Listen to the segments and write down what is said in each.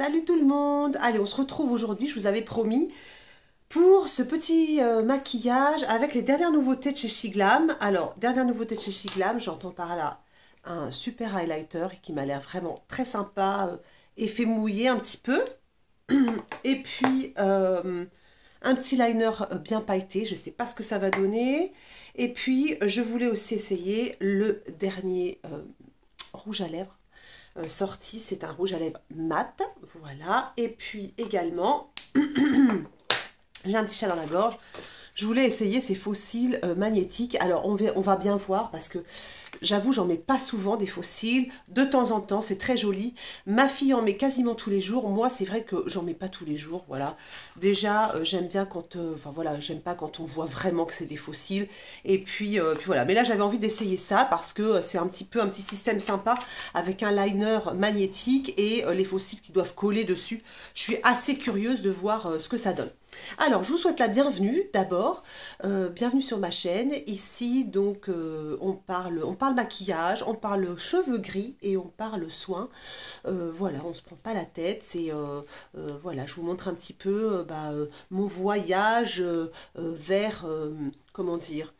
Salut tout le monde! Allez, on se retrouve aujourd'hui, je vous avais promis, pour ce petit maquillage avec les dernières nouveautés de chez Shiglam. Alors, dernière nouveauté de chez Shiglam, j'entends par là un super highlighter qui m'a l'air vraiment très sympa, effet mouillé un petit peu. Et puis, un petit liner bien pailleté, je ne sais pas ce que ça va donner. Et puis, je voulais aussi essayer le dernier rouge à lèvres sorti, c'est un rouge à lèvres mat, voilà. Et puis également, j'ai un petit chat dans la gorge, je voulais essayer ces faux cils magnétiques. Alors on va bien voir parce que j'avoue j'en mets pas souvent des faux cils, de temps en temps c'est très joli. Ma fille en met quasiment tous les jours, moi c'est vrai que j'en mets pas tous les jours, voilà. Déjà j'aime bien quand, enfin voilà, j'aime pas quand on voit vraiment que c'est des faux cils. Et puis voilà, mais là j'avais envie d'essayer ça parce que c'est un petit système sympa avec un liner magnétique et les faux cils qui doivent coller dessus. Je suis assez curieuse de voir ce que ça donne. Alors, je vous souhaite la bienvenue d'abord, bienvenue sur ma chaîne. Ici, donc, on parle maquillage, on parle cheveux gris et on parle soins. Voilà, on ne se prend pas la tête. C'est voilà, je vous montre un petit peu mon voyage vers, comment dire,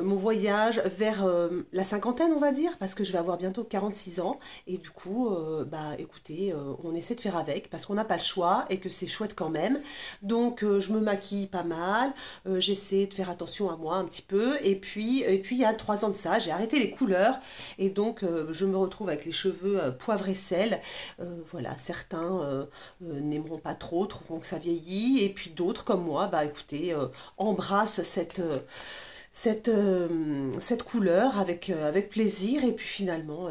mon voyage vers la cinquantaine, on va dire, parce que je vais avoir bientôt 46 ans. Et du coup, écoutez, on essaie de faire avec, parce qu'on n'a pas le choix et que c'est chouette quand même. Donc, je me maquille pas mal, j'essaie de faire attention à moi un petit peu. Et puis il y a 3 ans de ça, j'ai arrêté les couleurs. Et donc, je me retrouve avec les cheveux poivre et sel. Voilà, certains n'aimeront pas trop, trouveront que ça vieillit. Et puis d'autres, comme moi, écoutez, embrassent cette couleur avec plaisir, et puis finalement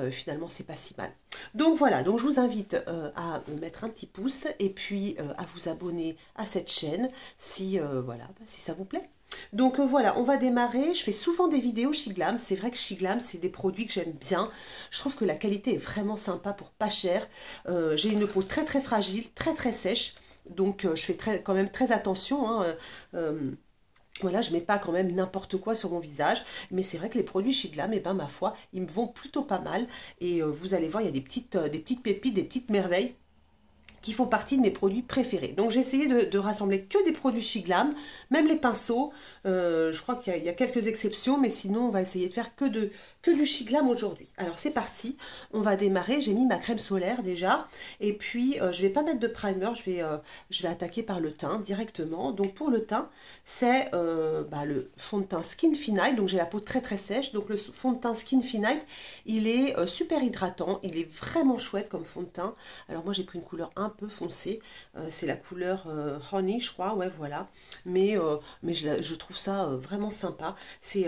c'est pas si mal. Donc voilà, donc je vous invite à mettre un petit pouce et puis à vous abonner à cette chaîne si voilà, si ça vous plaît. Donc voilà, on va démarrer. Je fais souvent des vidéos Shiglam. C'est vrai que Shiglam, c'est des produits que j'aime bien. Je trouve que la qualité est vraiment sympa pour pas cher. J'ai une peau très très fragile, très très sèche, donc je fais quand même très attention, hein, voilà, je mets pas quand même n'importe quoi sur mon visage, mais c'est vrai que les produits Shiglam, ma foi, ils me vont plutôt pas mal. Et vous allez voir, il y a des petites pépites, des petites merveilles qui font partie de mes produits préférés. Donc j'ai essayé de rassembler que des produits Shiglam, même les pinceaux. Je crois qu'il y a quelques exceptions, mais sinon on va essayer de faire que du Shiglam aujourd'hui. Alors c'est parti, on va démarrer. J'ai mis ma crème solaire déjà, et puis je vais pas mettre de primer, je vais attaquer par le teint directement. Donc pour le teint, c'est le fond de teint Skin Finite. Donc j'ai la peau très très sèche, donc le fond de teint Skin Finite, il est super hydratant, il est vraiment chouette comme fond de teint. Alors moi j'ai pris une couleur un peu foncé, c'est la couleur Honey, je crois, ouais, voilà, mais je trouve ça vraiment sympa. C'est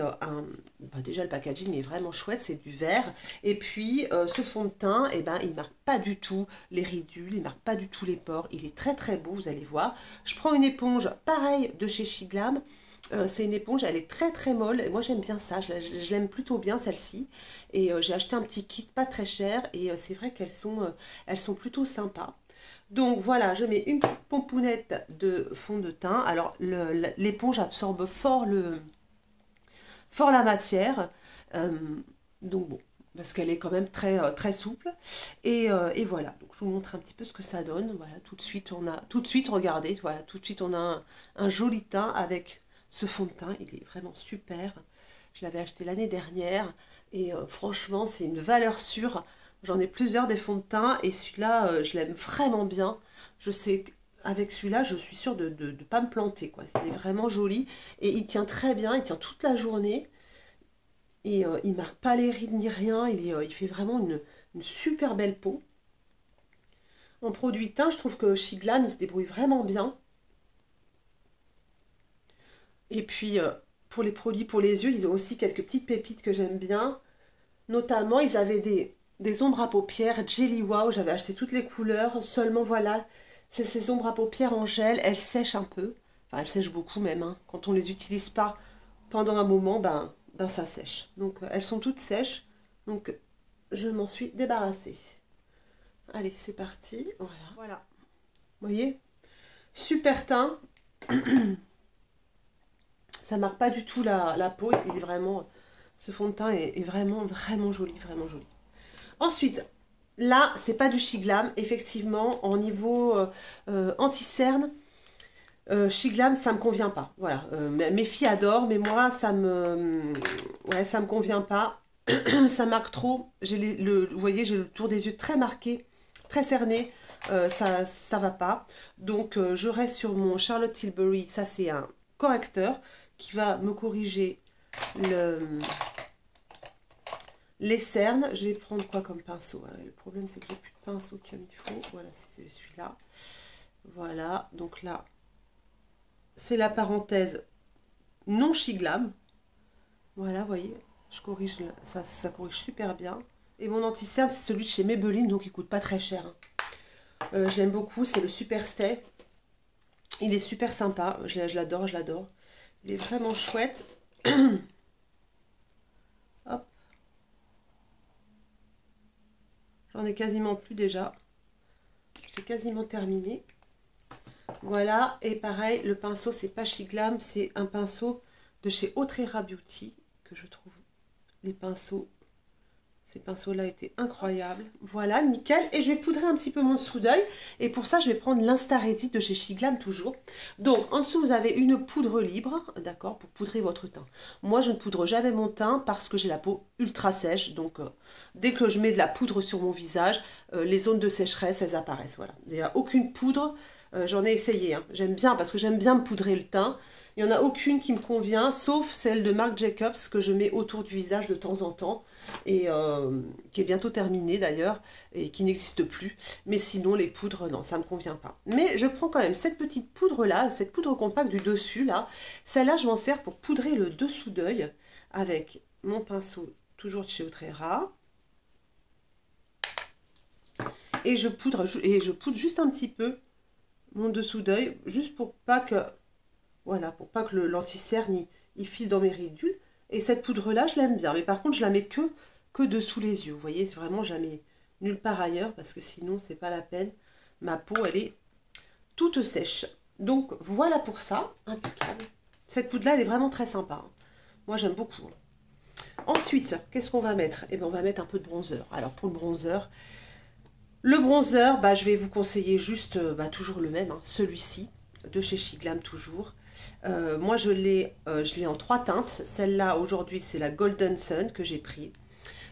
déjà le packaging est vraiment chouette, c'est du vert, et puis ce fond de teint, il marque pas du tout les ridules, il marque pas du tout les pores, il est très très beau, vous allez voir. Je prends une éponge pareil de chez Shiglam. C'est une éponge, elle est très très molle, et moi j'aime bien ça, je l'aime plutôt bien celle-ci. Et j'ai acheté un petit kit pas très cher, et c'est vrai qu'elles sont plutôt sympas. Donc voilà, je mets une petite pompounette de fond de teint. Alors l'éponge absorbe fort la matière. Donc bon, parce qu'elle est quand même très, très souple. Et voilà, donc je vous montre un petit peu ce que ça donne. Voilà, tout de suite, regardez, voilà, tout de suite on a un joli teint avec ce fond de teint. Il est vraiment super. Je l'avais acheté l'année dernière. Et franchement, c'est une valeur sûre. J'en ai plusieurs des fonds de teint et celui-là, je l'aime vraiment bien. Je sais qu'avec celui-là, je suis sûre de ne pas me planter, quoi. Il est vraiment joli et il tient très bien, il tient toute la journée. Et il ne marque pas les rides ni rien, il fait vraiment une super belle peau. En produit teint, je trouve que Shiglam, il se débrouille vraiment bien. Et puis, pour les produits pour les yeux, ils ont aussi quelques petites pépites que j'aime bien. Notamment, ils avaient des ombres à paupières Jelly Wow, j'avais acheté toutes les couleurs, seulement voilà, c'est ces ombres à paupières en gel, elles sèchent un peu, enfin elles sèchent beaucoup même, hein. Quand on les utilise pas pendant un moment, ça sèche. Donc elles sont toutes sèches, donc je m'en suis débarrassée. Allez, c'est parti, voilà. Vous voyez, super teint, ça marque pas du tout la peau, ce fond de teint est vraiment, vraiment joli, vraiment joli. Ensuite, là, c'est pas du Shiglam, effectivement, en niveau anti-cerne, Shiglam, ça me convient pas. Voilà, mes filles adorent, mais moi, ouais, ça me convient pas. Ça marque trop. Vous voyez, j'ai le tour des yeux très marqué, très cerné. Ça va pas. Donc, je reste sur mon Charlotte Tilbury. Ça, c'est un correcteur qui va me corriger les cernes. Je vais prendre quoi comme pinceau? Le problème, c'est que j'ai plus de pinceau comme il faut. Voilà, c'est celui-là. Voilà, donc là, c'est la parenthèse non Shiglam. Voilà, vous voyez, je corrige, ça corrige super bien. Et mon anti-cerne, c'est celui de chez Maybelline, donc il coûte pas très cher. Je l'aime beaucoup, c'est le Super Stay. Il est super sympa, je l'adore, je l'adore. Il est vraiment chouette. Hop. J'en ai quasiment plus déjà. J'ai quasiment terminé. Voilà, et pareil, le pinceau, c'est pas Shiglam, c'est un pinceau de chez Autrera Beauty, que je trouve les pinceaux, ces pinceaux-là étaient incroyables. Voilà, nickel. Et je vais poudrer un petit peu mon dessous d'œil. Et pour ça, je vais prendre l'Instar Edit de chez Shiglam toujours. Donc, en dessous, vous avez une poudre libre, d'accord, pour poudrer votre teint. Moi, je ne poudre jamais mon teint parce que j'ai la peau ultra sèche. Donc, dès que je mets de la poudre sur mon visage, les zones de sécheresse, elles apparaissent. Voilà. Il n'y a aucune poudre. J'en ai essayé. Hein. J'aime bien parce que j'aime bien me poudrer le teint. Il n'y en a aucune qui me convient, sauf celle de Marc Jacobs que je mets autour du visage de temps en temps. Et qui est bientôt terminée d'ailleurs, et qui n'existe plus. Mais sinon, les poudres, non, ça ne me convient pas. Mais je prends quand même cette petite poudre-là, cette poudre compacte du dessus, là. Celle-là, je m'en sers pour poudrer le dessous d'œil avec mon pinceau, toujours de chez Autrera. Et je poudre juste un petit peu mon dessous d'œil, juste pour pas que, voilà, pour pas que l'anti-cerne il file dans mes ridules. Et cette poudre-là, je l'aime bien. Mais par contre, je la mets que dessous les yeux. Vous voyez, c'est vraiment, je la mets nulle part ailleurs parce que sinon, c'est pas la peine. Ma peau, elle est toute sèche. Donc, voilà pour ça. Impeccable. Cette poudre-là, elle est vraiment très sympa. Moi, j'aime beaucoup. Ensuite, qu'est-ce qu'on va mettre? Eh bien, on va mettre un peu de bronzer. Alors, pour le bronzer, je vais vous conseiller juste, toujours le même, hein, celui-ci, de chez Shiglam toujours. Moi, je l'ai en 3 teintes. Celle-là, aujourd'hui, c'est la Golden Sun que j'ai pris.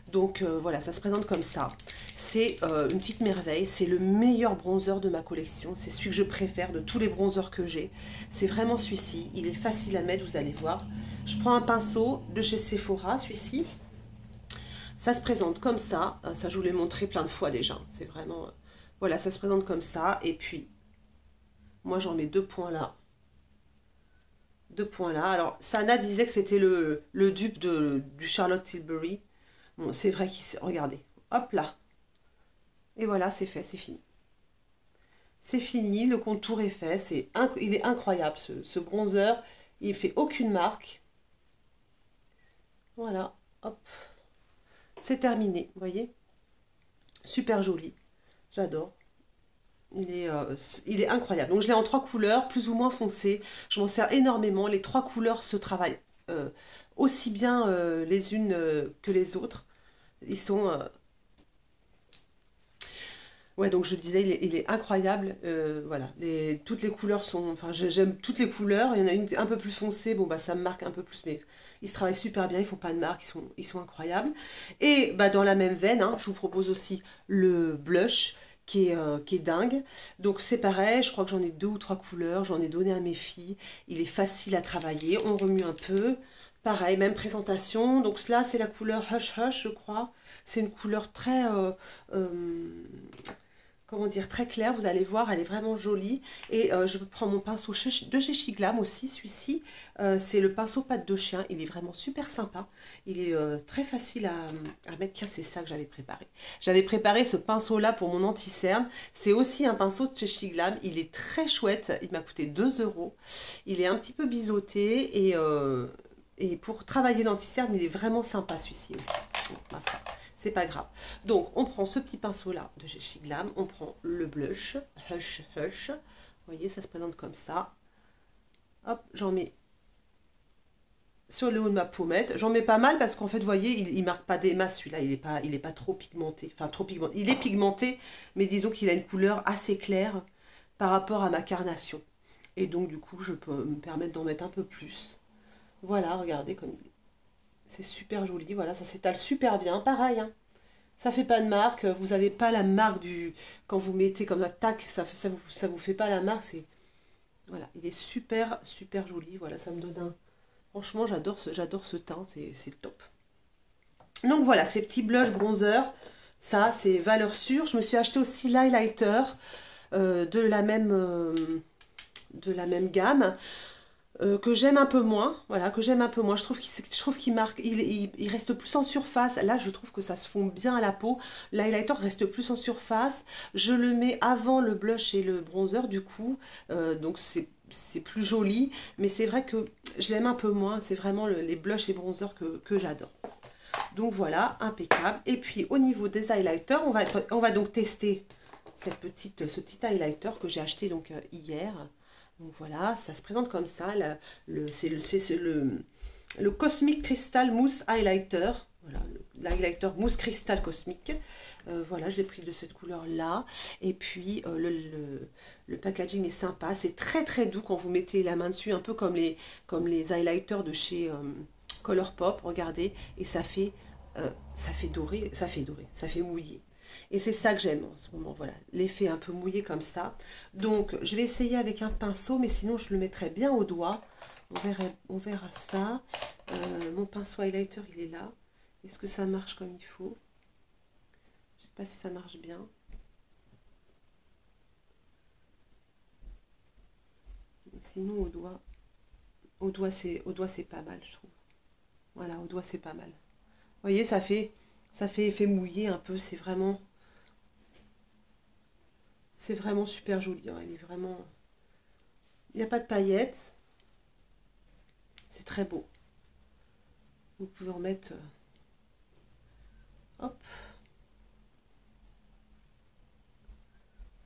Donc, voilà, ça se présente comme ça. C'est une petite merveille. C'est le meilleur bronzer de ma collection. C'est celui que je préfère de tous les bronzers que j'ai. C'est vraiment celui-ci. Il est facile à mettre, vous allez voir. Je prends un pinceau de chez Sephora, celui-ci. Ça se présente comme ça. Ça, je vous l'ai montré plein de fois déjà. C'est vraiment... voilà, ça se présente comme ça. Et puis, moi, j'en mets 2 points là. 2 points là. Alors, Sana disait que c'était le dupe du Charlotte Tilbury. Bon, c'est vrai qu'il... regardez. Hop là. Et voilà, c'est fait, c'est fini. C'est fini, le contour est fait. Il est incroyable, ce bronzer. Il fait aucune marque. Voilà, hop. C'est terminé, vous voyez. Super joli. J'adore. Il est incroyable. Donc je l'ai en 3 couleurs, plus ou moins foncées. Je m'en sers énormément. Les 3 couleurs se travaillent aussi bien les unes que les autres. Ils sont... ouais, donc je disais, il est incroyable. Voilà, toutes les couleurs sont... enfin, j'aime toutes les couleurs. Il y en a une un peu plus foncée. Bon, ça me marque un peu plus, mais ils se travaillent super bien. Ils font pas de marque. Ils sont incroyables. Et dans la même veine, hein, je vous propose aussi le blush qui est dingue. Donc c'est pareil, je crois que j'en ai 2 ou 3 couleurs, j'en ai donné à mes filles. Il est facile à travailler, on remue un peu. Pareil, même présentation. Donc là, c'est la couleur Hush Hush, je crois. C'est une couleur très... comment dire, très claire, vous allez voir, elle est vraiment jolie. Et je prends mon pinceau de chez Shiglam aussi, celui-ci, c'est le pinceau patte de chien, il est vraiment super sympa, il est très facile à mettre. Tiens, c'est ça que j'avais préparé. J'avais préparé ce pinceau-là pour mon anti-cerne, c'est aussi un pinceau de chez Shiglam, il est très chouette, il m'a coûté 2 €, il est un petit peu biseauté et pour travailler l'anti-cerne, il est vraiment sympa celui-ci aussi. Bon, c'est pas grave. Donc, on prend ce petit pinceau-là de chez Shiglam. On prend le blush. Hush, hush. Vous voyez, ça se présente comme ça. Hop, j'en mets sur le haut de ma pommette. J'en mets pas mal parce qu'en fait, vous voyez, il marque pas des masses. Celui-là, il est pas trop pigmenté. Enfin, trop pigmenté. Il est pigmenté, mais disons qu'il a une couleur assez claire par rapport à ma carnation. Et donc, du coup, je peux me permettre d'en mettre un peu plus. Voilà, regardez comme il est. C'est super joli. Voilà, ça s'étale super bien. Pareil, hein. Ça fait pas de marque. Vous n'avez pas la marque du... Quand vous mettez comme ça, tac, ça vous fait pas la marque. C'est... Voilà, il est super, super joli. Voilà, ça me donne un... Franchement, j'adore ce teint, c'est le top. Donc voilà, ces petits blushs bronzer, ça c'est valeur sûre. Je me suis acheté aussi l'highlighter de la même gamme que j'aime un peu moins. Voilà, que j'aime un peu moins. Je trouve qu'il marque, il reste plus en surface. Là, je trouve que ça se fond bien à la peau. L'highlighter reste plus en surface. Je le mets avant le blush et le bronzer du coup, donc c'est plus joli, mais c'est vrai que je l'aime un peu moins. C'est vraiment les blushs et bronzers que j'adore. Donc voilà, impeccable. Et puis au niveau des highlighters, on va donc tester ce petit highlighter que j'ai acheté donc hier. Donc voilà, ça se présente comme ça. C'est le Cosmic Crystal Mousse Highlighter. Voilà, l'highlighter mousse cristal cosmique. Voilà, je l'ai pris de cette couleur-là. Et puis, le packaging est sympa. C'est très très doux quand vous mettez la main dessus, un peu comme les highlighters de chez Colourpop. Regardez, et ça fait doré, ça fait mouillé. Et c'est ça que j'aime en ce moment, voilà, l'effet un peu mouillé comme ça. Donc, je vais essayer avec un pinceau, mais sinon, je le mettrai bien au doigt. On verra ça. Mon pinceau highlighter, il est là. Est-ce que ça marche comme il faut? Je ne sais pas si ça marche bien. Sinon, au doigt c'est pas mal, je trouve. Voilà, au doigt, c'est pas mal. Vous voyez, ça fait effet mouillé un peu. C'est vraiment super joli. Hein. Il est vraiment... Il n'y a pas de paillettes. C'est très beau. Vous pouvez en mettre... Hop.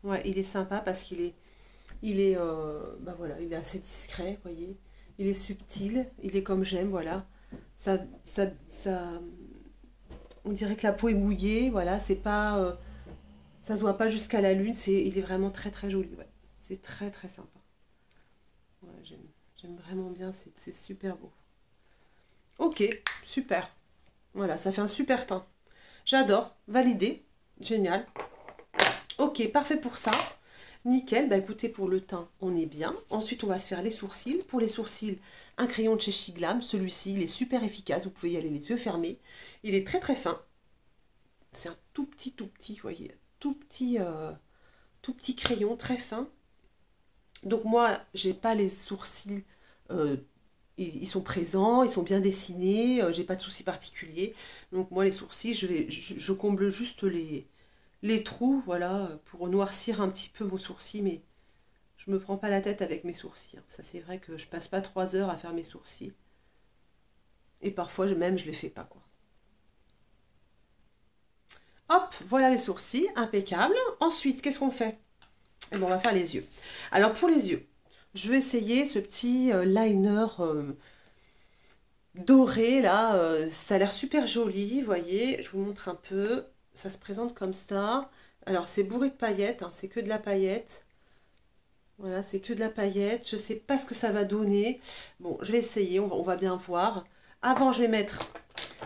Ouais, il est sympa parce bah voilà, il est assez discret, vous voyez. Il est subtil, il est comme j'aime, voilà. Ça, on dirait que la peau est mouillée, voilà. C'est pas, ça se voit pas jusqu'à la lune. Il est vraiment très très joli, ouais. C'est très très sympa. Ouais, j'aime vraiment bien, c'est super beau. Ok, super. Voilà, ça fait un super teint. J'adore, validé, génial. Ok, parfait pour ça. Nickel, bah écoutez, pour le teint, on est bien. Ensuite, on va se faire les sourcils. Pour les sourcils, un crayon de chez Shiglam. Celui-ci, il est super efficace. Vous pouvez y aller les yeux fermés. Il est très très fin. C'est un tout petit, vous voyez, tout petit crayon, très fin. Donc moi, j'ai pas les sourcils, ils sont présents, ils sont bien dessinés, j'ai pas de souci particulier. Donc moi, les sourcils, je comble juste les trous, voilà, pour noircir un petit peu mon sourcil, mais je me prends pas la tête avec mes sourcils. Hein. Ça, c'est vrai que je passe pas 3 heures à faire mes sourcils. Et parfois, même, je les fais pas, quoi. Hop, voilà les sourcils, impeccable. Ensuite, qu'est-ce qu'on fait? Eh ben, on va faire les yeux. Alors, pour les yeux, je vais essayer ce petit liner doré, là. Ça a l'air super joli, vous voyez. Je vous montre un peu. Ça se présente comme ça. Alors, c'est bourré de paillettes, hein, c'est que de la paillette. Voilà, c'est que de la paillette. Je ne sais pas ce que ça va donner. Bon, je vais essayer, on va bien voir. Avant, je vais mettre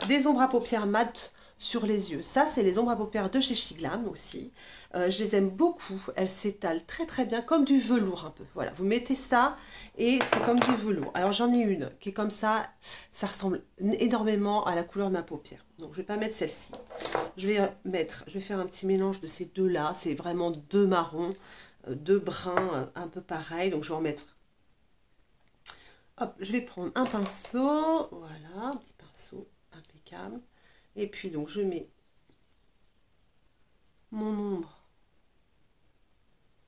des ombres à paupières mat sur les yeux. Ça, c'est les ombres à paupières de chez Shiglam aussi. Je les aime beaucoup. Elles s'étalent très très bien, comme du velours un peu. Voilà, vous mettez ça et c'est comme du velours. Alors, j'en ai une qui est comme ça. Ça ressemble énormément à la couleur de ma paupière. Donc, je ne vais pas mettre celle-ci. Je vais faire un petit mélange de ces deux-là. C'est vraiment deux marrons, deux bruns un peu pareils. Donc, je vais en mettre. Hop, je vais prendre un pinceau. Voilà, un petit pinceau impeccable. Et puis, donc, je mets mon ombre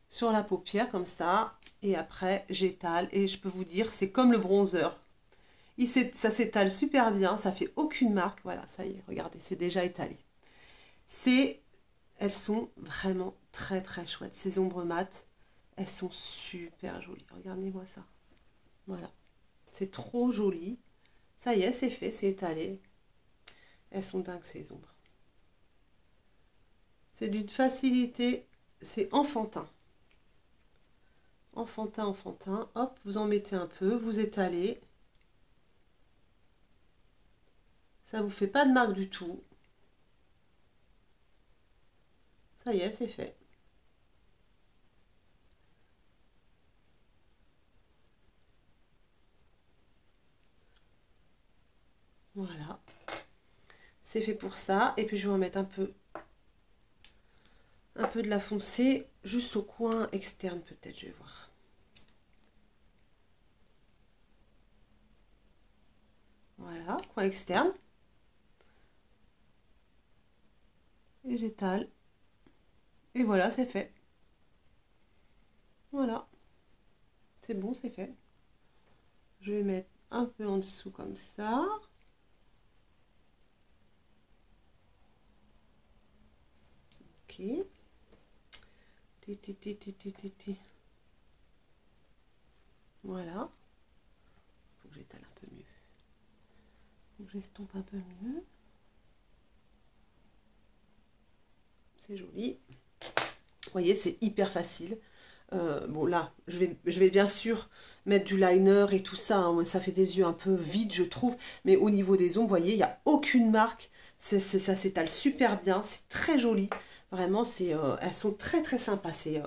sur la paupière, comme ça. Et après, j'étale. Et je peux vous dire, c'est comme le bronzer. Ça s'étale super bien. Ça fait aucune marque. Voilà, ça y est, regardez, c'est déjà étalé. Elles sont vraiment très, très chouettes. Ces ombres mat, elles sont super jolies. Regardez-moi ça. Voilà. C'est trop joli. Ça y est, c'est fait, c'est étalé. Elles sont dingues ces ombres. C'est d'une facilité, c'est enfantin. Enfantin, enfantin. Hop, vous en mettez un peu, vous étalez. Ça vous fait pas de marque du tout. Ça y est, c'est fait. Voilà. C'est fait pour ça. Et puis je vais en mettre un peu de la foncée juste au coin externe peut-être, je vais voir. Voilà, coin externe. Et j'étale. Et voilà, c'est fait. Voilà. C'est bon, c'est fait. Je vais mettre un peu en dessous comme ça. Ok. Voilà. Faut que j'étale un peu mieux. Faut que j'estompe un peu mieux. C'est joli. Vous voyez, c'est hyper facile. Bon là, je vais bien sûr mettre du liner et tout ça. Hein, ça fait des yeux un peu vides, je trouve. Mais au niveau des ombres, vous voyez, il n'y a aucune marque. Ça s'étale super bien. C'est très joli. Vraiment, elles sont très très sympas. Ces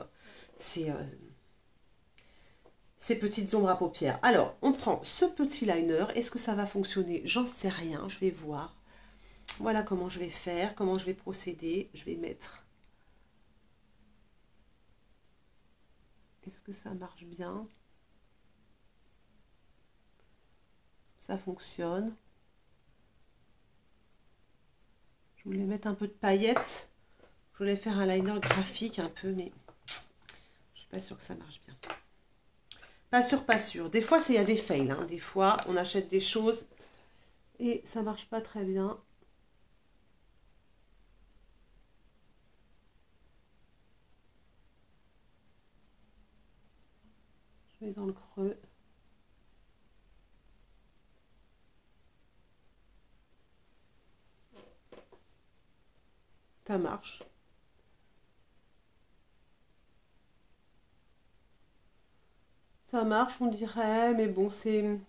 petites ombres à paupières. Alors, on prend ce petit liner. Est-ce que ça va fonctionner? J'en sais rien. Je vais voir. Voilà comment je vais faire, comment je vais procéder. Je vais mettre... Est-ce que ça marche bien? Ça fonctionne. Je voulais mettre un peu de paillettes. Je voulais faire un liner graphique un peu, mais je suis pas sûre que ça marche bien. Pas sûr, pas sûr. Des fois, il y a des fails. Hein. Des fois, on achète des choses et ça marche pas très bien. Je vais dans le creux. Ça marche. Ça marche, on dirait, mais bon, c'est...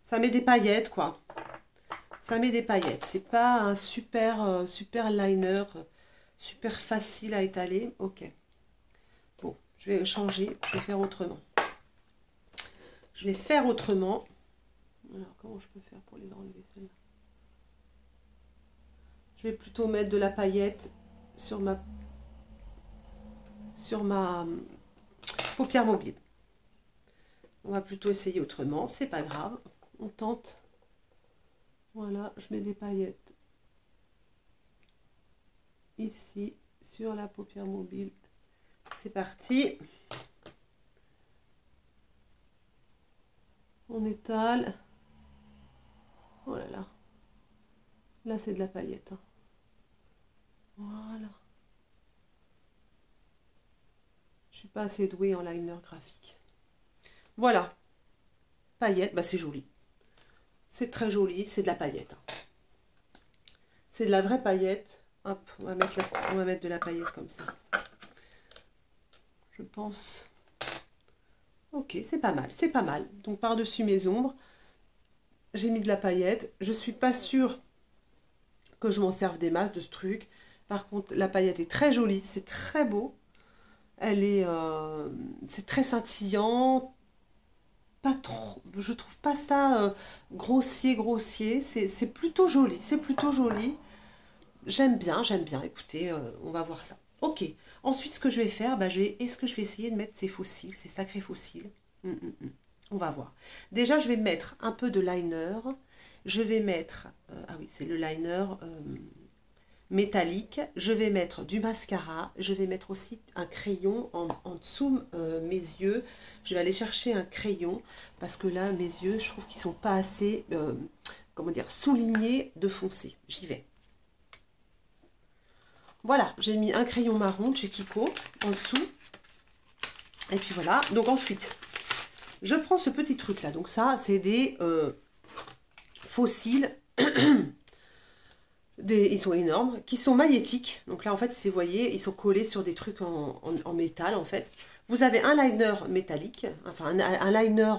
Ça met des paillettes, quoi. Ça met des paillettes. C'est pas un super, super liner, super facile à étaler. Ok. Bon, je vais changer, je vais faire autrement. Je vais faire autrement. Alors, comment je peux faire pour les enlever, celles-là? Je vais plutôt mettre de la paillette sur ma paupière mobile. On va plutôt essayer autrement, c'est pas grave. On tente. Voilà, je mets des paillettes ici sur la paupière mobile. C'est parti. On étale. Oh là là. Là, c'est de la paillette. Hein. Voilà. Je suis pas assez douée en liner graphique. Voilà. Paillettes, bah c'est joli. C'est très joli, c'est de la paillette. Hein. C'est de la vraie paillette. Hop, on va mettre de la paillette comme ça. Je pense. Ok, c'est pas mal, c'est pas mal. Donc par-dessus mes ombres, j'ai mis de la paillette. Je suis pas sûre que je m'en serve des masses de ce truc. Par contre, la paillette est très jolie, c'est très beau. Elle est, c'est très scintillant. Pas trop, je trouve pas ça grossier. C'est plutôt joli, c'est plutôt joli. J'aime bien. Écoutez, on va voir ça. Ok. Ensuite, ce que je vais faire, bah, est-ce que je vais essayer de mettre ces fossiles, ces sacrés fossiles. On va voir. Déjà, je vais mettre un peu de liner. Je vais mettre, ah oui, c'est le liner métallique. Je vais mettre du mascara. Je vais mettre aussi un crayon en dessous mes yeux. Je vais aller chercher un crayon parce que là, mes yeux, je trouve qu'ils sont pas assez, comment dire, soulignés de foncé. J'y vais. Voilà, j'ai mis un crayon marron de chez Kiko en dessous. Et puis voilà. Donc ensuite, je prends ce petit truc là. Donc ça, c'est des fossiles. Ils sont énormes, qui sont magnétiques. Donc là, en fait, vous voyez, ils sont collés sur des trucs en métal, en fait. Vous avez un liner métallique, enfin un liner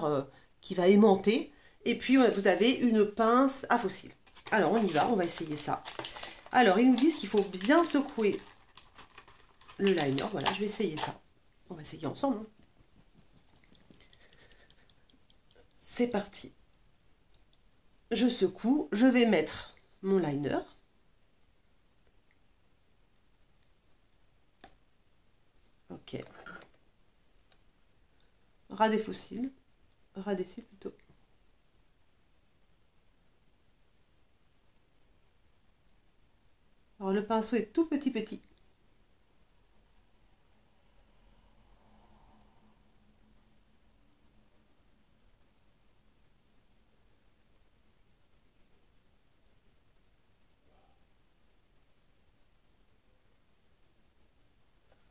qui va aimanter. Et puis, vous avez une pince à fossiles. Alors, on y va, on va essayer ça. Alors, ils nous disent qu'il faut bien secouer le liner. Voilà, je vais essayer ça. On va essayer ensemble. Hein. C'est parti. Je secoue, je vais mettre mon liner. Ok. Ras des fossiles. Ras des cils plutôt. Alors le pinceau est tout petit.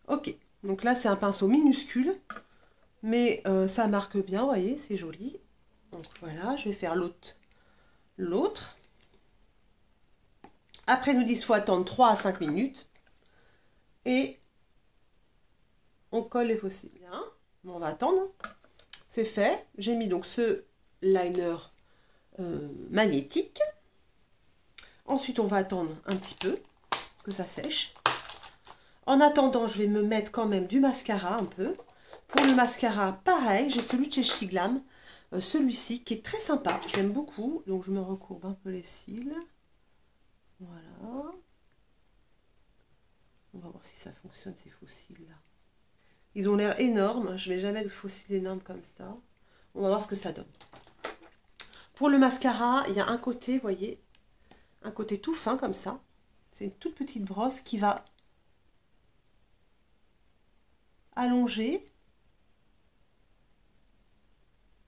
Ok, donc là c'est un pinceau minuscule, mais ça marque bien, vous voyez, c'est joli. Donc voilà, je vais faire l'autre. Après, nous disent qu'il faut attendre 3 à 5 minutes. Et on colle les fossiles. Bien, bon, on va attendre. C'est fait. J'ai mis donc ce liner magnétique. Ensuite, on va attendre un petit peu que ça sèche. En attendant, je vais me mettre quand même du mascara un peu. Pour le mascara, pareil, j'ai celui de chez Shiglam. Celui-ci qui est très sympa. Je l'aime beaucoup. Donc, je me recourbe un peu les cils. Voilà. On va voir si ça fonctionne, ces fossiles-là. Ils ont l'air énormes. Je ne vais jamais de fossiles énormes comme ça. On va voir ce que ça donne. Pour le mascara, il y a un côté, vous voyez, un côté tout fin comme ça. C'est une toute petite brosse qui va allonger.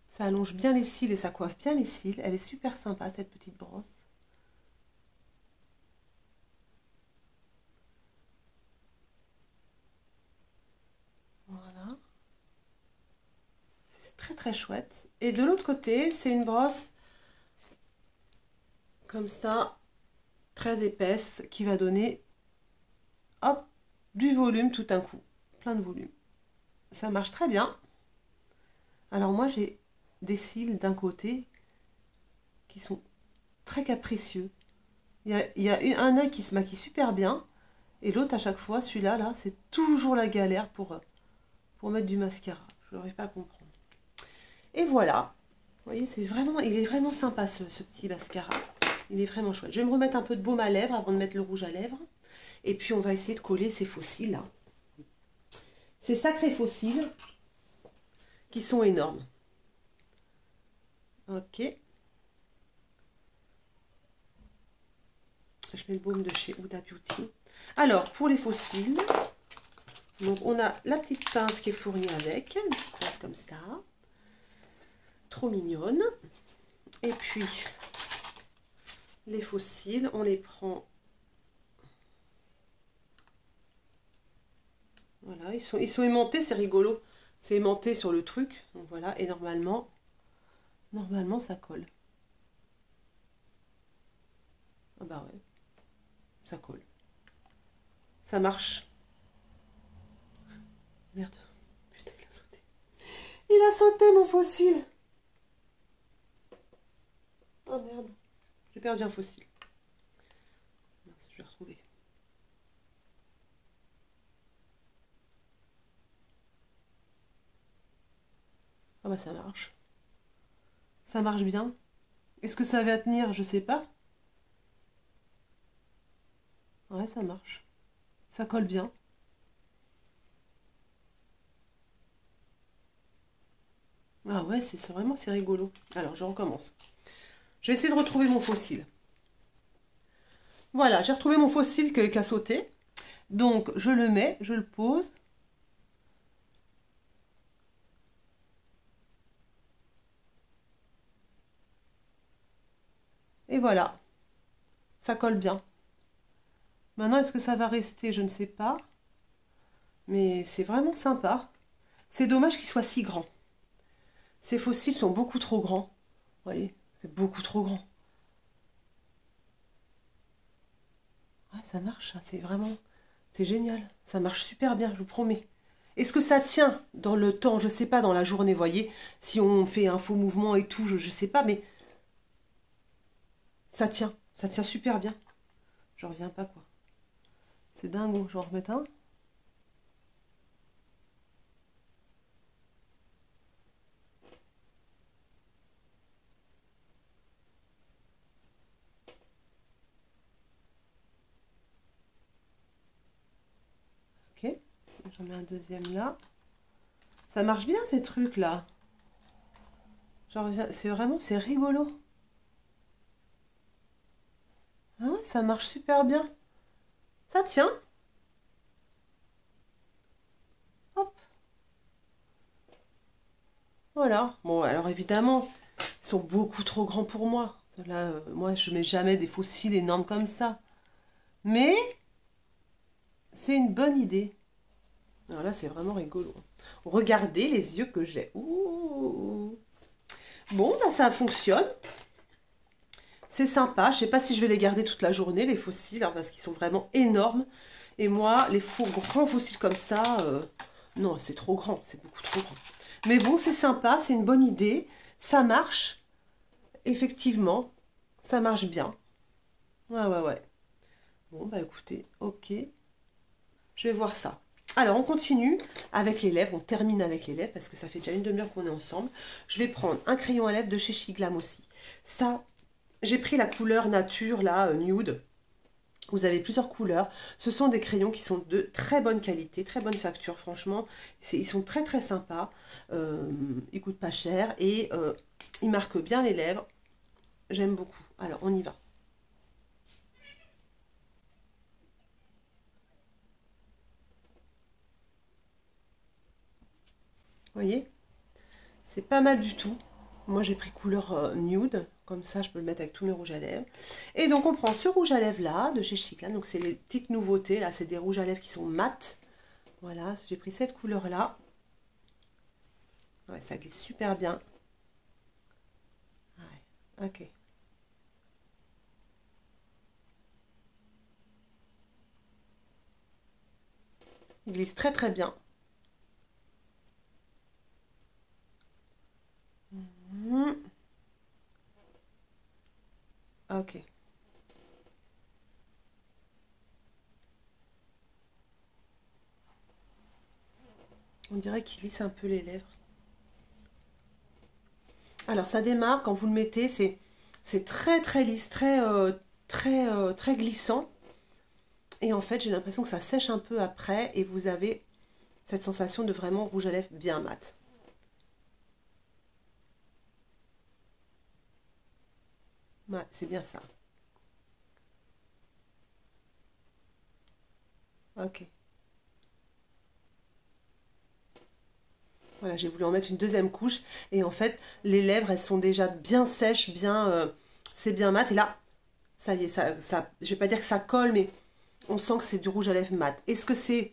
Ça allonge bien les cils et ça coiffe bien les cils. Elle est super sympa, cette petite brosse. Voilà. C'est très très chouette. Et de l'autre côté, c'est une brosse comme ça, très épaisse, qui va donner, hop, du volume tout d'un coup. Plein de volume. Ça marche très bien. Alors moi, j'ai des cils d'un côté qui sont très capricieux. Il y a un œil qui se maquille super bien. Et l'autre, à chaque fois, celui-là, là, c'est toujours la galère pour mettre du mascara. Je n'arrive pas à comprendre. Et voilà. Vous voyez, il est vraiment sympa ce petit mascara. Il est vraiment chouette. Je vais me remettre un peu de baume à lèvres avant de mettre le rouge à lèvres. Et puis, on va essayer de coller ces fossiles là. Ces sacrés fossiles qui sont énormes. Ok. Je mets le baume de chez Huda Beauty. Alors, pour les fossiles, donc on a la petite pince qui est fournie avec. Une petite pince comme ça. Trop mignonne. Et puis, les fossiles, on les prend. Voilà, ils sont aimantés, c'est rigolo. C'est aimanté sur le truc. Donc voilà, et normalement ça colle. Ah bah ouais, ça colle. Ça marche. Merde. Putain, il a sauté. Il a sauté mon fossile. Oh merde. J'ai perdu un fossile. Je vais retrouver. Ah bah ça marche. Ça marche bien. Est-ce que ça va tenir? Je sais pas. Ouais, ça marche. Ça colle bien. Ah ouais, c'est vraiment, c'est rigolo. Alors, je recommence. Je vais essayer de retrouver mon fossile. Voilà, j'ai retrouvé mon fossile qui a sauté. Donc, je le mets, je le pose. Et voilà. Ça colle bien. Maintenant, est-ce que ça va rester? Je ne sais pas. Mais c'est vraiment sympa. C'est dommage qu'il soit si grand. Ces fossiles sont beaucoup trop grands. Vous voyez, c'est beaucoup trop grand. Ah, ça marche, c'est vraiment... C'est génial. Ça marche super bien, je vous promets. Est-ce que ça tient dans le temps? Je sais pas, dans la journée, voyez. Si on fait un faux mouvement et tout, je sais pas, mais... Ça tient super bien. J'en reviens pas, quoi. C'est dingue, je vais en remettre un. Ok, j'en mets un deuxième là. Ça marche bien ces trucs là. C'est vraiment, c'est rigolo. Ah ouais, ça marche super bien. Ça tient. Hop. Voilà. Bon, alors évidemment, ils sont beaucoup trop grands pour moi. Là, moi, je mets jamais des fossiles énormes comme ça. Mais c'est une bonne idée. Alors là, c'est vraiment rigolo. Regardez les yeux que j'ai. Ouh. Bon, bah ça fonctionne. C'est sympa. Je sais pas si je vais les garder toute la journée, les fossiles, hein, parce qu'ils sont vraiment énormes. Et moi, les grands fossiles comme ça, non, c'est trop grand. C'est beaucoup trop grand. Mais bon, c'est sympa. C'est une bonne idée. Ça marche. Effectivement, ça marche bien. Ouais. Bon, bah écoutez, ok. Je vais voir ça. Alors, on continue avec les lèvres. On termine avec les lèvres parce que ça fait déjà une demi-heure qu'on est ensemble. Je vais prendre un crayon à lèvres de chez Shiglam aussi. Ça, j'ai pris la couleur nature, là, nude. Vous avez plusieurs couleurs. Ce sont des crayons qui sont de très bonne qualité, très bonne facture, franchement. Ils sont très très sympas. Ils coûtent pas cher et ils marquent bien les lèvres. J'aime beaucoup. Alors, on y va. Vous voyez? C'est pas mal du tout. Moi, j'ai pris couleur nude. Comme ça, je peux le mettre avec tous mes rouges à lèvres. Et donc, on prend ce rouge à lèvres là, de chez Shiglam. Donc, c'est les petites nouveautés. Là, c'est des rouges à lèvres qui sont mat. Voilà, j'ai pris cette couleur là. Ouais, ça glisse super bien. Ouais, ok. Il glisse très très bien. Ok. On dirait qu'il lisse un peu les lèvres. Alors ça démarre, quand vous le mettez, c'est très très lisse, très glissant. Et en fait, j'ai l'impression que ça sèche un peu après et vous avez cette sensation de vraiment rouge à lèvres bien mat. Ouais, c'est bien ça. Ok. Voilà, j'ai voulu en mettre une deuxième couche. Et en fait, les lèvres, elles sont déjà bien sèches, c'est bien mat. Et là, ça y est, je vais pas dire que ça colle, mais on sent que c'est du rouge à lèvres mat. Est-ce que c'est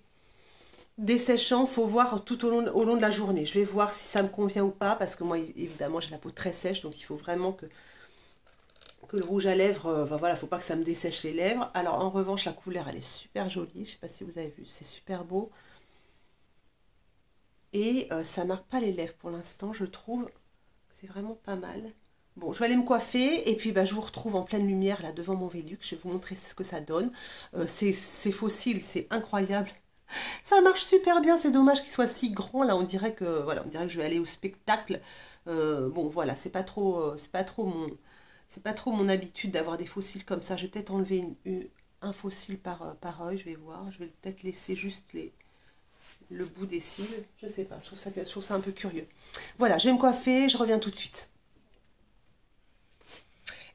desséchant? Faut voir tout au long de la journée. Je vais voir si ça me convient ou pas, parce que moi, évidemment, j'ai la peau très sèche, donc il faut vraiment que le rouge à lèvres, voilà, faut pas que ça me dessèche les lèvres. Alors, en revanche, la couleur, elle est super jolie. Je sais pas si vous avez vu, c'est super beau. Et ça marque pas les lèvres pour l'instant, je trouve. C'est vraiment pas mal. Bon, je vais aller me coiffer et puis bah, je vous retrouve en pleine lumière là devant mon Velux. Je vais vous montrer ce que ça donne. Ces fossiles, c'est incroyable. Ça marche super bien, c'est dommage qu'il soit si grand là. On dirait que voilà, on dirait que je vais aller au spectacle. Bon voilà, c'est pas trop mon habitude d'avoir des fossiles comme ça. Je vais peut-être enlever un fossile par œil, je vais voir. Je vais peut-être laisser juste le bout des cils. Je sais pas, je trouve ça un peu curieux. Voilà, je vais me coiffer, je reviens tout de suite.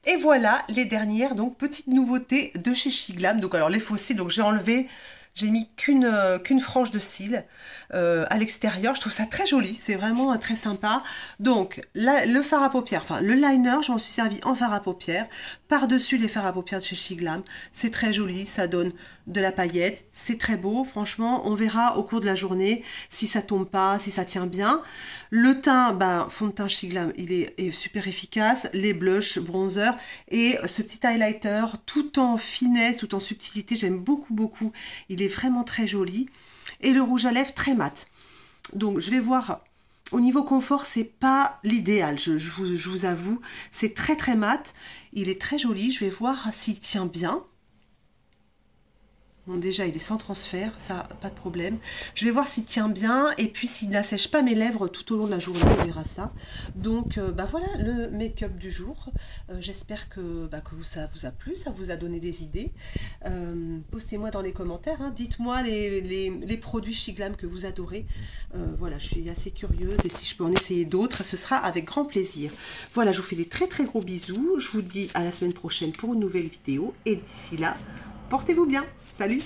Et voilà les dernières, donc, petites nouveautés de chez Shiglam. Donc, alors, les fossiles, donc j'ai enlevé J'ai mis qu'une frange de cils à l'extérieur. Je trouve ça très joli. C'est vraiment très sympa. Donc, là, le fard à paupières, enfin, le liner, je m'en suis servi en fard à paupières. Par-dessus les fards à paupières de chez Shiglam. C'est très joli. Ça donne de la paillette. C'est très beau. Franchement, on verra au cours de la journée si ça tombe pas, si ça tient bien. Le teint, ben, fond de teint Shiglam, il est super efficace. Les blushs, bronzer et ce petit highlighter tout en finesse, tout en subtilité. J'aime beaucoup, beaucoup. Il est vraiment très joli. Et le rouge à lèvres très mat. Donc, je vais voir. Au niveau confort, c'est pas l'idéal, je vous avoue. C'est très, très mat. Il est très joli. Je vais voir s'il tient bien. Bon, déjà, il est sans transfert, ça, pas de problème. Je vais voir s'il tient bien et puis s'il n'assèche pas mes lèvres tout au long de la journée, on verra ça. Donc, bah voilà le make-up du jour. J'espère que ça vous a plu, ça vous a donné des idées. Postez-moi dans les commentaires, hein, dites-moi les produits Shiglam que vous adorez. Voilà, je suis assez curieuse et si je peux en essayer d'autres, ce sera avec grand plaisir. Voilà, je vous fais des très très gros bisous. Je vous dis à la semaine prochaine pour une nouvelle vidéo et d'ici là, portez-vous bien. Salut!